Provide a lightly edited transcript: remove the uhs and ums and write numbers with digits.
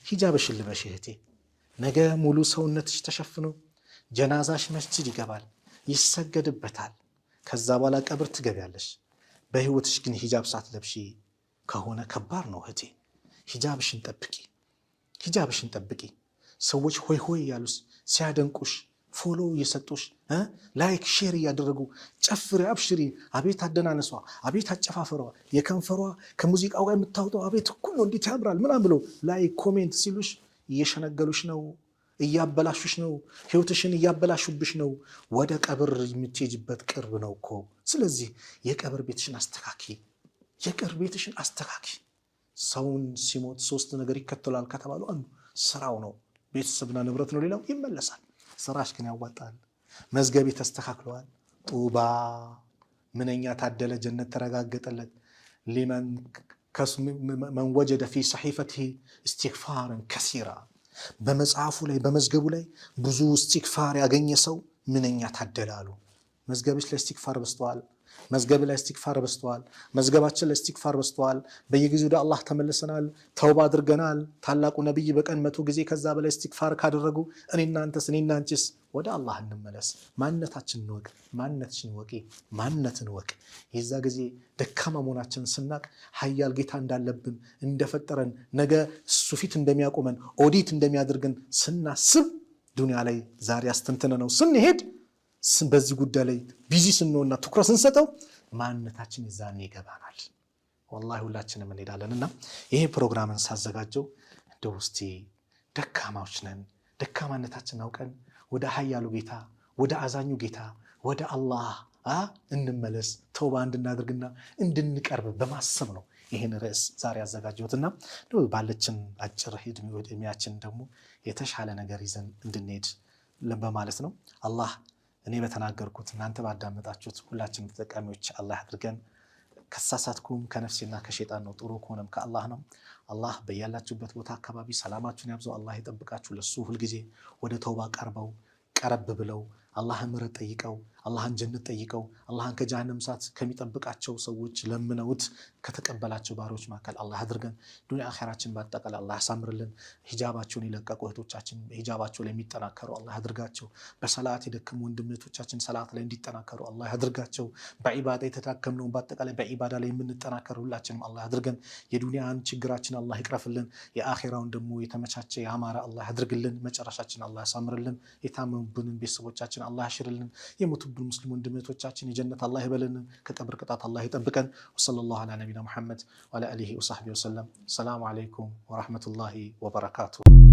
ሂጃብሽን ልበሽ እህቴ። ነገ ሙሉ ሰውነትሽ ተሸፍኖ ጀናዛሽ መስጂድ ይገባል፣ ይሰገድበታል። ከዛ በኋላ ቀብር ትገቢያለሽ። በህይወትሽ ግን ሂጃብ ሳትለብሺ ከሆነ ከባድ ነው እህቴ። ሂጃብሽን ጠብቂ፣ ሂጃብሽን ጠብቂ። ሰዎች ሆይ ሆይ ያሉስ ሲያደንቁሽ ፎሎ እየሰጡሽ ላይክ ሼር እያደረጉ ጨፍሪ አብሽሪ፣ አቤት አደናነሷ፣ አቤት አጨፋፈሯ፣ የከንፈሯ ከሙዚቃው ጋር የምታወጣው አቤት እኩል ነው እንዴት ያምራል ምናምን ብሎ ላይክ ኮሜንት ሲሉሽ እየሸነገሉሽ ነው፣ እያበላሹሽ ነው፣ ህይወትሽን እያበላሹብሽ ነው። ወደ ቀብር የምትሄጂበት ቅርብ ነው እኮ። ስለዚህ የቀብር ቤትሽን አስተካኪ፣ የቀብር ቤትሽን አስተካኪ። ሰውን ሲሞት 3 ነገር ይከተላል ከተባሉ አንዱ ስራው ነው። ቤተሰብና ንብረት ነው፣ ሌላው ይመለሳል። ስራሽ ግን ያዋጣል። መዝገቤ ተስተካክለዋል። ጡባ ምንኛ ታደለ፣ ጀነት ተረጋገጠለት። ሊመን መን ወጀደ ፊ ሰሒፈቲሂ እስትግፋረን ከሲራ፣ በመጽሐፉ ላይ በመዝገቡ ላይ ብዙ እስትግፋር ያገኘ ሰው ምንኛ ታደለ አሉ። መዝገብሽ ላይ እስትግፋር በስተዋል። መዝገብ ላይ እስትግፋር በስተዋል። መዝገባችን ላይ እስትግፋር በስተዋል። በየጊዜው ወደ አላህ ተመልሰናል፣ ተውባ አድርገናል። ታላቁ ነብይ በቀን 100 ጊዜ ከዛ በላይ እስትግፋር ካደረጉ እኔና አንቺስ ወደ አላህ እንመለስ። ማንነታችንን ወቅ፣ ማንነትሽን ወቂ፣ ማንነትን ወቅ። የዛ ጊዜ ደካማ መሆናችንን ስናቅ ሀያል ጌታ እንዳለብን እንደፈጠረን ነገ እሱ ፊት እንደሚያቆመን ኦዲት እንደሚያደርገን ስናስብ ዱንያ ላይ ዛሬ አስተንተነ ነው ስንሄድ በዚህ ጉዳይ ላይ ቢዚ ስንሆንና ትኩረት ስንሰጠው ማንነታችን ይዛኔ ይገባናል። ወላሂ ሁላችንም እንሄዳለንና ይሄ ፕሮግራምን ሳዘጋጀው እንደው እስቲ ደካማዎች ነን፣ ደካማነታችንን አውቀን ወደ ሀያሉ ጌታ፣ ወደ አዛኙ ጌታ፣ ወደ አላህ እንመለስ፣ ተውባ እንድናደርግና እንድንቀርብ በማሰብ ነው ይሄን ርዕስ ዛሬ ያዘጋጀሁትና ባለችን አጭር ዕድሜያችን ደግሞ የተሻለ ነገር ይዘን እንድንሄድ በማለት ነው። አላህ እኔ በተናገርኩት እናንተ ባዳመጣችሁት ሁላችንም ተጠቃሚዎች አላህ አድርገን። ከሳሳትኩም ከነፍሴና ከሸይጣን ነው፣ ጥሩ ከሆነም ከአላህ ነው። አላህ በያላችሁበት ቦታ አካባቢ ሰላማችሁን ያብዛው፣ አላህ ይጠብቃችሁ። ለሱ ሁልጊዜ ወደ ተውባ ቀረብ ብለው አላህን ምሕረት ጠይቀው፣ አላህን ጀነት ጠይቀው፣ አላህን ከጀሃነም እሳት ከሚጠብቃቸው ሰዎች ለምነውት ከተቀበላቸው ባሪዎች መካከል አላህ አድርገን። ዱንያ አኺራችን በአጠቃላይ አላህ ያሳምርልን። ሂጃባቸውን የለቀቁ እህቶቻችን ሂጃባቸው ላይ የሚጠናከሩ አላህ ያድርጋቸው። በሰላት የደከሙ ወንድሞቻችን ሰላት ላይ እንዲጠናከሩ አላህ ያድርጋቸው። በዒባዳ የተዳከምነው በአጠቃላይ በዒባዳ ላይ የምንጠናከር ሁላችንም አላህ ያድርገን። የዱንያን ችግራችን አላህ ይቅረፍልን። የአኺራውን ደግሞ የተመቻቸ ያማረ አላህ ያድርግልን። መጨረሻችን አላህ ያሳምርልን። የታመሙብንን ቤተሰቦቻችን አላህ ያሽርልን። የሞቱብን ሙስሊም ወንድሞቻችን የጀነት አላህ ይበለን። ከቀብር ቅጣት አላህ ይጠብቀን። ወሰለላሁ ዐላ ነቢና ሙሐመድ ወዐላ አሊሂ ወሰሕቢሂ ወሰለም። ሰላሙ ዐለይኩም ወረሕመቱላሂ ወበረካቱሁ።